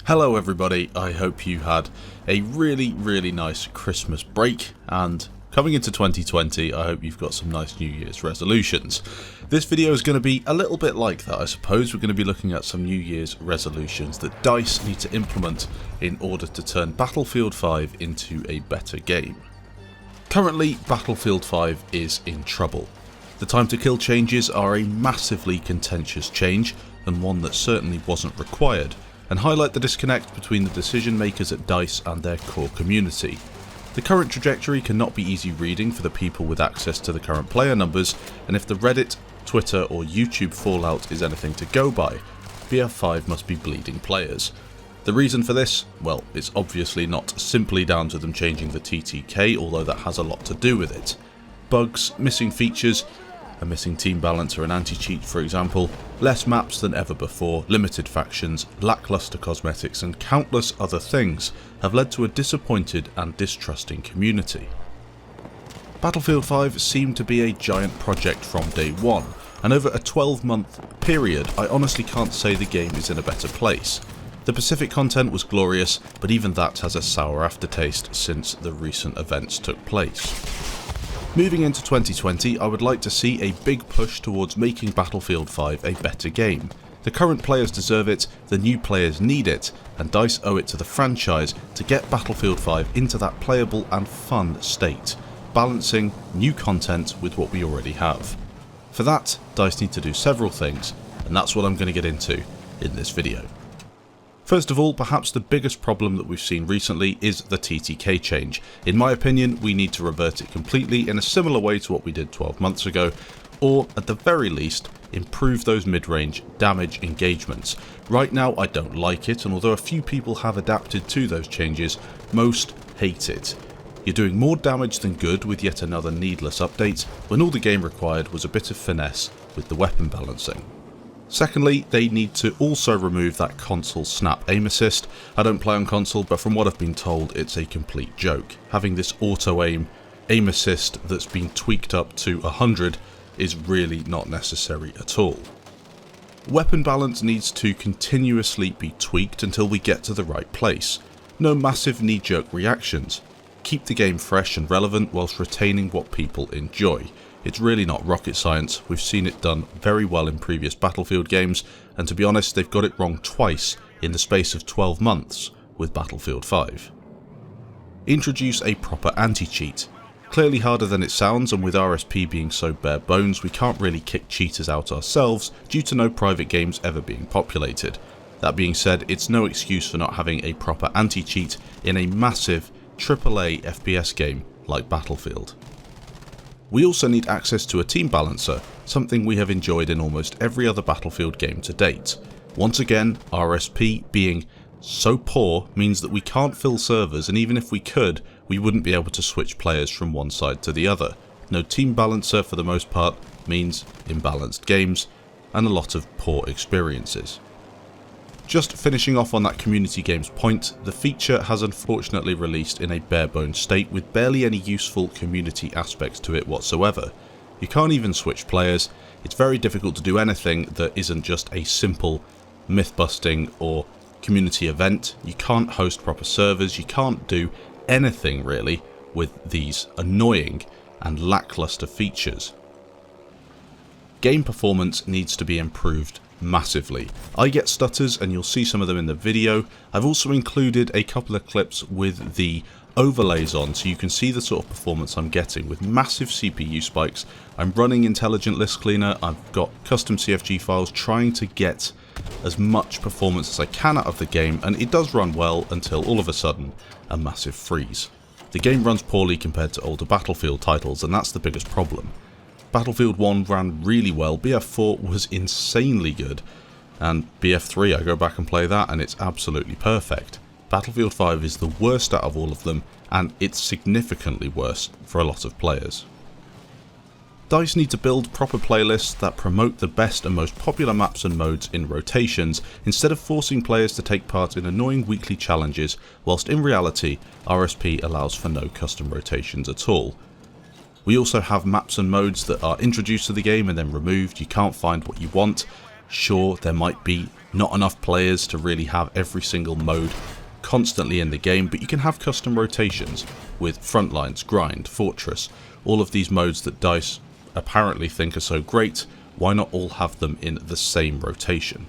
Hello everybody, I hope you had a really nice Christmas break, and coming into 2020 I hope you've got some nice New Year's resolutions. This video is going to be a little bit like that. I suppose we're going to be looking at some New Year's resolutions that DICE need to implement in order to turn Battlefield 5 into a better game. Currently, Battlefield 5 is in trouble. The time to kill changes are a massively contentious change, and one that certainly wasn't required, and highlight the disconnect between the decision makers at DICE and their core community. The current trajectory cannot be easy reading for the people with access to the current player numbers, and if the Reddit, Twitter or YouTube fallout is anything to go by, BF5 must be bleeding players. The reason for this? Well, it's obviously not simply down to them changing the TTK, although that has a lot to do with it. Bugs, missing features, a missing team balance or an anti-cheat for example, less maps than ever before, limited factions, lackluster cosmetics and countless other things have led to a disappointed and distrusting community. Battlefield 5 seemed to be a giant project from day one, and over a 12-month period I honestly can't say the game is in a better place. The Pacific content was glorious, but even that has a sour aftertaste since the recent events took place. Moving into 2020, I would like to see a big push towards making Battlefield 5 a better game. The current players deserve it, the new players need it, and DICE owe it to the franchise to get Battlefield 5 into that playable and fun state, balancing new content with what we already have. For that, DICE need to do several things, and that's what I'm going to get into in this video. First of all, perhaps the biggest problem that we've seen recently is the TTK change. In my opinion, we need to revert it completely in a similar way to what we did 12 months ago, or at the very least, improve those mid-range damage engagements. Right now I don't like it, and although a few people have adapted to those changes, most hate it. You're doing more damage than good with yet another needless update, when all the game required was a bit of finesse with the weapon balancing. Secondly, they need to also remove that console snap aim assist. I don't play on console, but from what I've been told, it's a complete joke. Having this auto aim assist that's been tweaked up to 100 is really not necessary at all. Weapon balance needs to continuously be tweaked until we get to the right place. No massive knee-jerk reactions. Keep the game fresh and relevant whilst retaining what people enjoy. It's really not rocket science. We've seen it done very well in previous Battlefield games, and to be honest, they've got it wrong twice in the space of 12 months with Battlefield 5. Introduce a proper anti-cheat. Clearly harder than it sounds, and with RSP being so bare bones, we can't really kick cheaters out ourselves due to no private games ever being populated. That being said, it's no excuse for not having a proper anti-cheat in a massive AAA FPS game like Battlefield. We also need access to a team balancer, something we have enjoyed in almost every other Battlefield game to date. Once again, RSP being so poor means that we can't fill servers, and even if we could, we wouldn't be able to switch players from one side to the other. No team balancer for the most part means imbalanced games and a lot of poor experiences. Just finishing off on that community games point, the feature has unfortunately released in a bare bones state with barely any useful community aspects to it whatsoever. You can't even switch players, it's very difficult to do anything that isn't just a simple myth busting or community event. You can't host proper servers, you can't do anything really with these annoying and lackluster features. Game performance needs to be improved massively. I get stutters and you'll see some of them in the video. I've also included a couple of clips with the overlays on so you can see the sort of performance I'm getting with massive CPU spikes. I'm running Intelligent List Cleaner, I've got custom CFG files trying to get as much performance as I can out of the game, and it does run well until all of a sudden a massive freeze. The game runs poorly compared to older Battlefield titles, and that's the biggest problem. Battlefield 1 ran really well, BF4 was insanely good, and BF3 I go back and play that and it's absolutely perfect. Battlefield 5 is the worst out of all of them, and it's significantly worse for a lot of players. DICE need to build proper playlists that promote the best and most popular maps and modes in rotations, instead of forcing players to take part in annoying weekly challenges, whilst in reality RSP allows for no custom rotations at all. We also have maps and modes that are introduced to the game and then removed. You can't find what you want, Sure, there might be not enough players to really have every single mode constantly in the game, but you can have custom rotations with Frontlines, Grind, Fortress, all of these modes that DICE apparently think are so great. Why not all have them in the same rotation?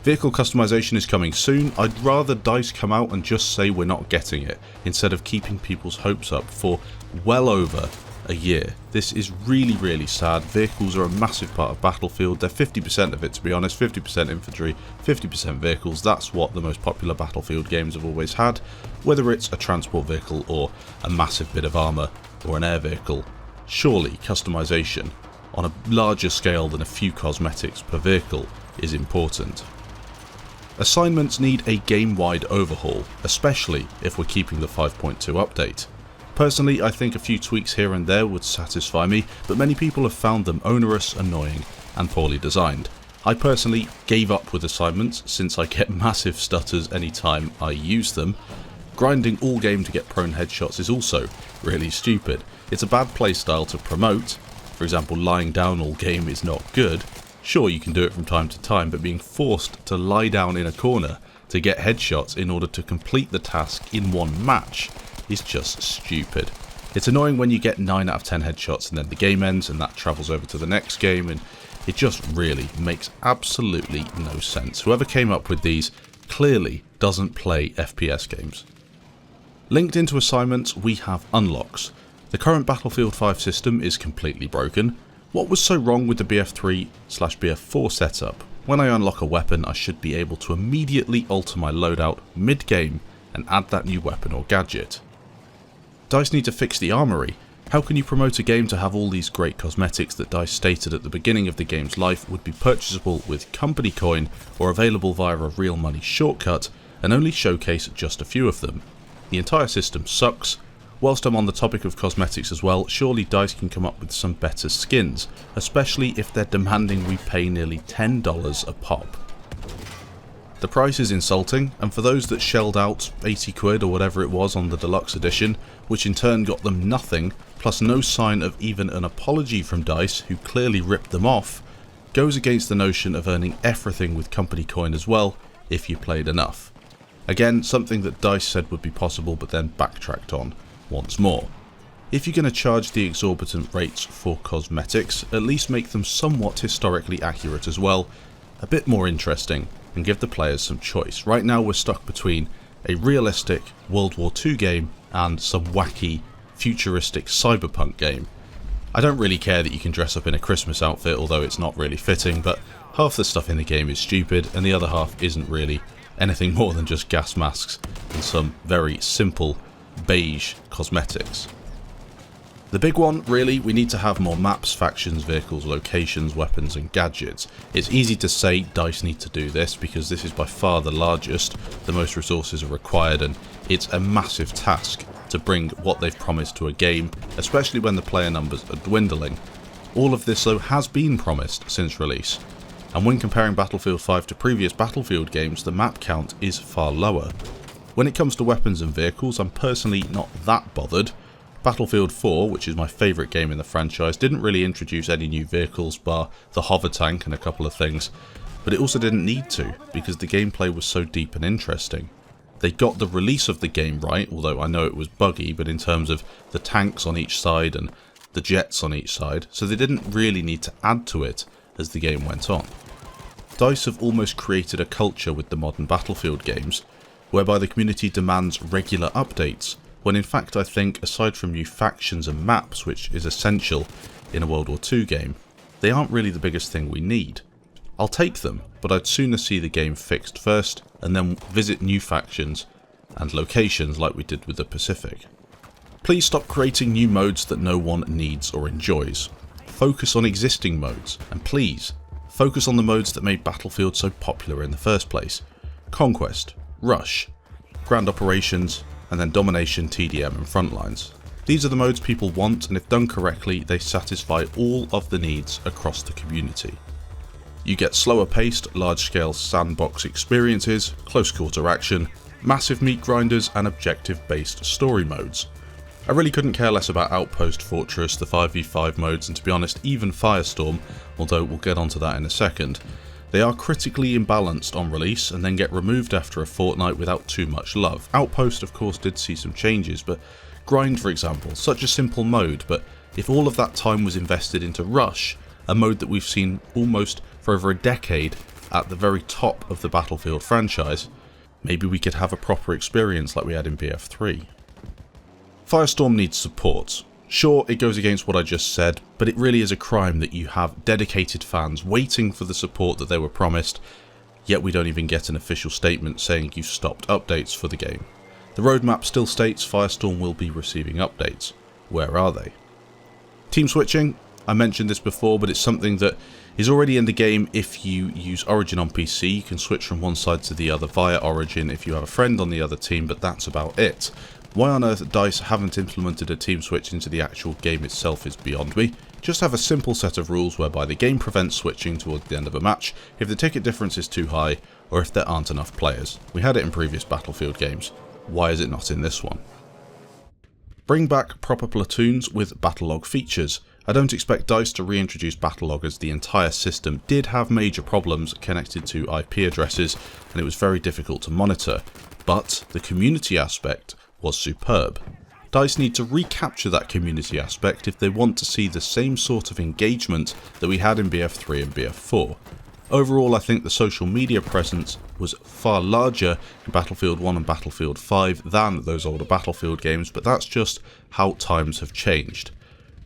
Vehicle customization is coming soon. I'd rather DICE come out and just say we're not getting it, instead of keeping people's hopes up for well over a year. This is really sad. Vehicles are a massive part of Battlefield. They're 50% of it, to be honest. 50% infantry, 50% vehicles. That's what the most popular Battlefield games have always had, whether it's a transport vehicle or a massive bit of armour or an air vehicle. Surely customization on a larger scale than a few cosmetics per vehicle is important. Assignments need a game-wide overhaul, especially if we're keeping the 5.2 update. Personally, I think a few tweaks here and there would satisfy me, but many people have found them onerous, annoying, and poorly designed. I personally gave up with assignments since I get massive stutters anytime I use them. Grinding all game to get prone headshots is also really stupid. It's a bad playstyle to promote. For example, lying down all game is not good. Sure, you can do it from time to time, but being forced to lie down in a corner to get headshots in order to complete the task in one match is just stupid. It's annoying when you get 9 out of 10 headshots and then the game ends and that travels over to the next game, and it just really makes absolutely no sense. Whoever came up with these clearly doesn't play FPS games. Linked into assignments, we have unlocks. The current Battlefield 5 system is completely broken. What was so wrong with the BF3/BF4 setup? When I unlock a weapon, I should be able to immediately alter my loadout mid-game and add that new weapon or gadget. DICE need to fix the armory. How can you promote a game to have all these great cosmetics that DICE stated at the beginning of the game's life would be purchasable with company coin or available via a real money shortcut, and only showcase just a few of them? The entire system sucks. Whilst I'm on the topic of cosmetics as well, surely DICE can come up with some better skins, especially if they're demanding we pay nearly $10 a pop. The price is insulting, and for those that shelled out 80 quid or whatever it was on the deluxe edition, which in turn got them nothing, plus no sign of even an apology from DICE, who clearly ripped them off, goes against the notion of earning everything with company coin as well, if you played enough. Again, something that DICE said would be possible but then backtracked on once more. If you're going to charge the exorbitant rates for cosmetics, at least make them somewhat historically accurate as well, a bit more interesting, and give the players some choice. Right now we're stuck between a realistic World War II game and some wacky, futuristic cyberpunk game. I don't really care that you can dress up in a Christmas outfit, although it's not really fitting, but half the stuff in the game is stupid and the other half isn't really anything more than just gas masks and some very simple beige cosmetics. The big one, really, we need to have more maps, factions, vehicles, locations, weapons and gadgets. It's easy to say DICE need to do this because this is by far the largest, the most resources are required, and it's a massive task to bring what they've promised to a game, especially when the player numbers are dwindling. All of this though has been promised since release, and when comparing Battlefield 5 to previous Battlefield games, the map count is far lower. When it comes to weapons and vehicles, I'm personally not that bothered. Battlefield 4, which is my favourite game in the franchise, didn't really introduce any new vehicles bar the hover tank and a couple of things, but it also didn't need to because the gameplay was so deep and interesting. They got the release of the game right, although I know it was buggy, but in terms of the tanks on each side and the jets on each side, so they didn't really need to add to it as the game went on. DICE have almost created a culture with the modern Battlefield games, whereby the community demands regular updates, when in fact I think, aside from new factions and maps, which is essential in a World War II game, they aren't really the biggest thing we need. I'll take them, but I'd sooner see the game fixed first, and then visit new factions and locations like we did with the Pacific. Please stop creating new modes that no one needs or enjoys. Focus on existing modes, and please, focus on the modes that made Battlefield so popular in the first place. Conquest, Rush, Grand Operations, and then Domination, TDM and Frontlines. These are the modes people want, and if done correctly, they satisfy all of the needs across the community. You get slower paced, large scale sandbox experiences, close quarter action, massive meat grinders and objective based story modes. I really couldn't care less about Outpost, Fortress, the 5v5 modes, and to be honest even Firestorm, although we'll get onto that in a second. They are critically imbalanced on release and then get removed after a fortnight without too much love. Outpost of course did see some changes, but Grind for example, such a simple mode, but if all of that time was invested into Rush, a mode that we've seen almost for over a decade at the very top of the Battlefield franchise, maybe we could have a proper experience like we had in BF3. Firestorm needs support. Sure, it goes against what I just said, but it really is a crime that you have dedicated fans waiting for the support that they were promised, yet we don't even get an official statement saying you've stopped updates for the game. The roadmap still states Firestorm will be receiving updates. Where are they? Team switching, I mentioned this before, but it's something that is already in the game. If you use Origin on PC, you can switch from one side to the other via Origin if you have a friend on the other team, but that's about it. Why on earth DICE haven't implemented a team switch into the actual game itself is beyond me. Just have a simple set of rules whereby the game prevents switching towards the end of a match if the ticket difference is too high or if there aren't enough players. We had it in previous Battlefield games. Why is it not in this one? Bring back proper platoons with battle log features. I don't expect DICE to reintroduce battle log as the entire system did have major problems connected to IP addresses and it was very difficult to monitor, but the community aspect was superb. DICE need to recapture that community aspect if they want to see the same sort of engagement that we had in BF3 and BF4. Overall, I think the social media presence was far larger in Battlefield 1 and Battlefield 5 than those older Battlefield games, but that's just how times have changed.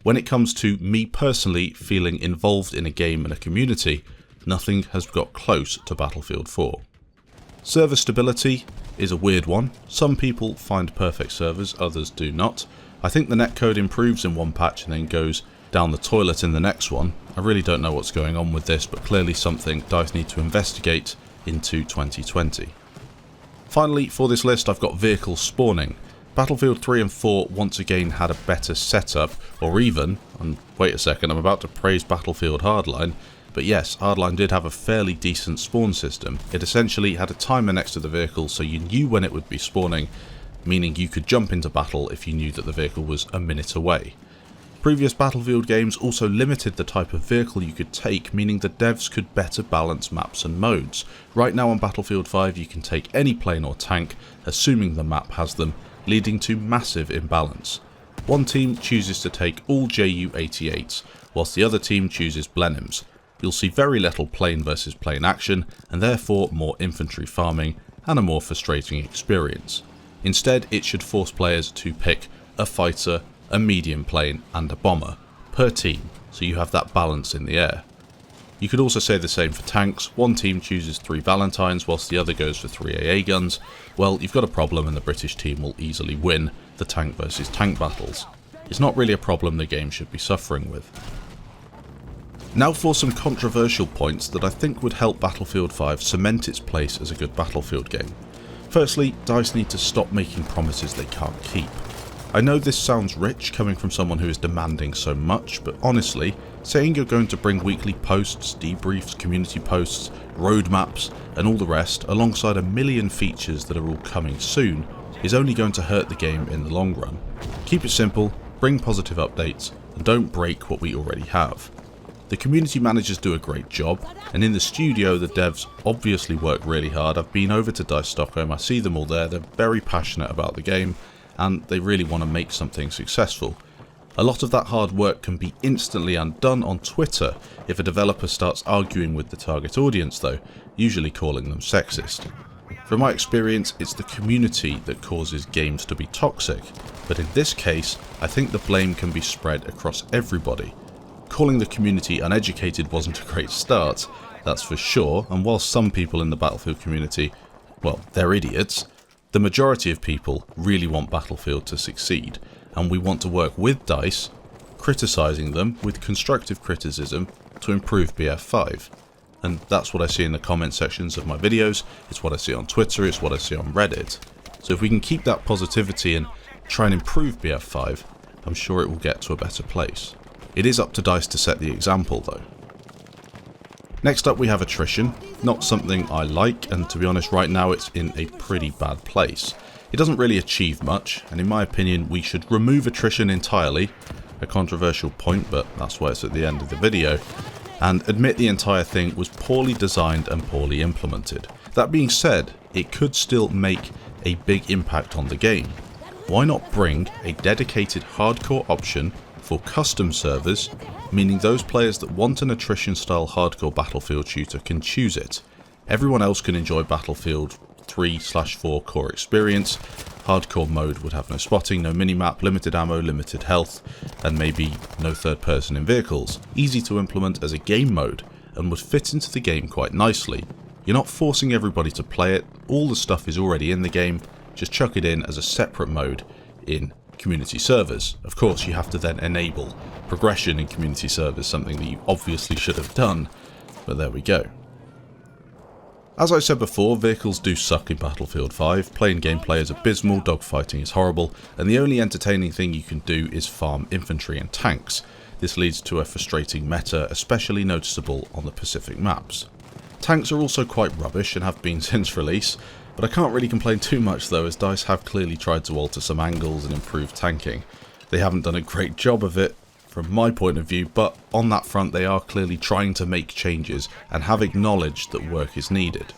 When it comes to me personally feeling involved in a game and a community, nothing has got close to Battlefield 4. Server stability is a weird one. Some people find perfect servers, others do not. I think the netcode improves in one patch and then goes down the toilet in the next one. I really don't know what's going on with this, but clearly something DICE need to investigate into 2020. Finally, for this list I've got vehicle spawning. Battlefield 3 and 4 once again had a better setup, or even, and wait a second, I'm about to praise Battlefield Hardline, but yes, Hardline did have a fairly decent spawn system. It essentially had a timer next to the vehicle so you knew when it would be spawning, meaning you could jump into battle if you knew that the vehicle was a minute away. Previous Battlefield games also limited the type of vehicle you could take, meaning the devs could better balance maps and modes. Right now on Battlefield 5 you can take any plane or tank, assuming the map has them, leading to massive imbalance. One team chooses to take all Ju-88s, whilst the other team chooses Blenheims. You'll see very little plane versus plane action, and therefore more infantry farming and a more frustrating experience. Instead, it should force players to pick a fighter, a medium plane and a bomber per team, so you have that balance in the air. You could also say the same for tanks. One team chooses 3 Valentines whilst the other goes for 3 AA guns. Well, you've got a problem and the British team will easily win the tank versus tank battles. It's not really a problem the game should be suffering with. Now for some controversial points that I think would help Battlefield 5 cement its place as a good Battlefield game. Firstly, DICE need to stop making promises they can't keep. I know this sounds rich coming from someone who is demanding so much, but honestly, saying you're going to bring weekly posts, debriefs, community posts, roadmaps and all the rest alongside a million features that are all coming soon is only going to hurt the game in the long run. Keep it simple, bring positive updates and don't break what we already have. The community managers do a great job, and in the studio the devs obviously work really hard. I've been over to DICE Stockholm, I see them all there, they're very passionate about the game and they really want to make something successful. A lot of that hard work can be instantly undone on Twitter if a developer starts arguing with the target audience though, usually calling them sexist. From my experience, it's the community that causes games to be toxic, but in this case I think the blame can be spread across everybody. Calling the community uneducated wasn't a great start, that's for sure, and while some people in the Battlefield community, well, they're idiots, the majority of people really want Battlefield to succeed, and we want to work with DICE, criticising them with constructive criticism to improve BF5. And that's what I see in the comment sections of my videos, it's what I see on Twitter, it's what I see on Reddit. So if we can keep that positivity and try and improve BF5, I'm sure it will get to a better place. It is up to DICE to set the example though. Next up we have attrition, not something I like, and to be honest right now it's in a pretty bad place. It doesn't really achieve much, and in my opinion we should remove attrition entirely, a controversial point but that's why it's at the end of the video, and admit the entire thing was poorly designed and poorly implemented. That being said, it could still make a big impact on the game. Why not bring a dedicated hardcore option for custom servers, meaning those players that want an attrition style hardcore Battlefield shooter can choose it. Everyone else can enjoy Battlefield 3/4 core experience. Hardcore mode would have no spotting, no minimap, limited ammo, limited health, and maybe no third person in vehicles. Easy to implement as a game mode and would fit into the game quite nicely. You're not forcing everybody to play it, all the stuff is already in the game, just chuck it in as a separate mode in community servers. Of course, you have to then enable progression in community servers, something that you obviously should have done, but there we go. As I said before, vehicles do suck in Battlefield 5, plain gameplay is abysmal, dogfighting is horrible, and the only entertaining thing you can do is farm infantry and tanks. This leads to a frustrating meta, especially noticeable on the Pacific maps. Tanks are also quite rubbish and have been since release, but I can't really complain too much though, as DICE have clearly tried to alter some angles and improve tanking. They haven't done a great job of it from my point of view, but on that front they are clearly trying to make changes and have acknowledged that work is needed.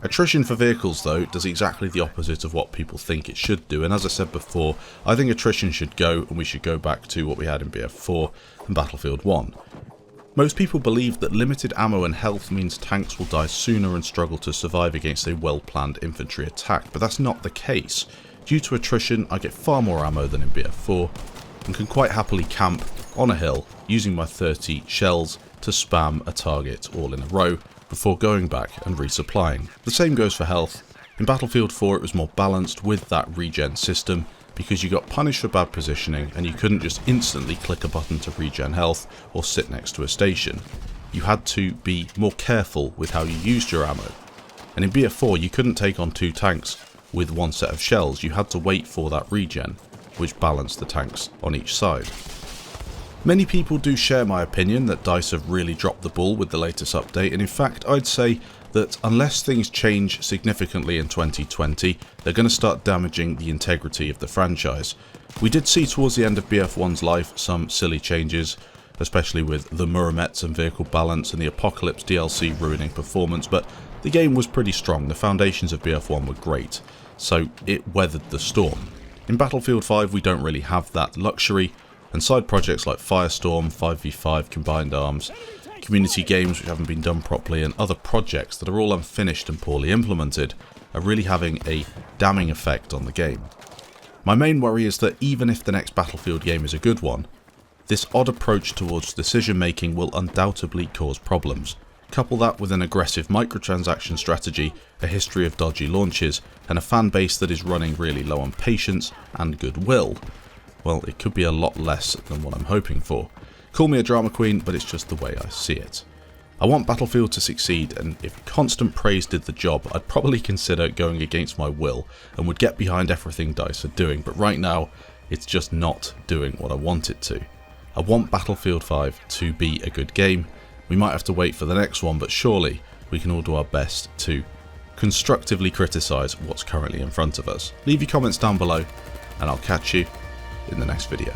Attrition for vehicles though does exactly the opposite of what people think it should do, and as I said before, I think attrition should go and we should go back to what we had in BF4 and Battlefield 1. Most people believe that limited ammo and health means tanks will die sooner and struggle to survive against a well-planned infantry attack, but that's not the case. Due to attrition, I get far more ammo than in BF4, and can quite happily camp on a hill using my 30 shells to spam a target all in a row before going back and resupplying. The same goes for health. In Battlefield 4 it was more balanced with that regen system, because you got punished for bad positioning and you couldn't just instantly click a button to regen health or sit next to a station. You had to be more careful with how you used your ammo. And in BF4 you couldn't take on 2 tanks with one set of shells, you had to wait for that regen, which balanced the tanks on each side. Many people do share my opinion that DICE have really dropped the ball with the latest update, and in fact I'd say that unless things change significantly in 2020, they're going to start damaging the integrity of the franchise. We did see towards the end of BF1's life some silly changes, especially with the Muramets and vehicle balance and the Apocalypse DLC ruining performance, but the game was pretty strong, the foundations of BF1 were great, so it weathered the storm. In Battlefield 5 we don't really have that luxury, and side projects like Firestorm, 5v5 Combined Arms, community games which haven't been done properly, and other projects that are all unfinished and poorly implemented are really having a damning effect on the game. My main worry is that even if the next Battlefield game is a good one, this odd approach towards decision making will undoubtedly cause problems. Couple that with an aggressive microtransaction strategy, a history of dodgy launches, and a fan base that is running really low on patience and goodwill. Well, it could be a lot less than what I'm hoping for. Call me a drama queen, but it's just the way I see it. I want Battlefield to succeed, and if constant praise did the job, I'd probably consider going against my will and would get behind everything DICE are doing, but right now, it's just not doing what I want it to. I want Battlefield 5 to be a good game. We might have to wait for the next one, but surely we can all do our best to constructively criticise what's currently in front of us. Leave your comments down below, and I'll catch you in the next video.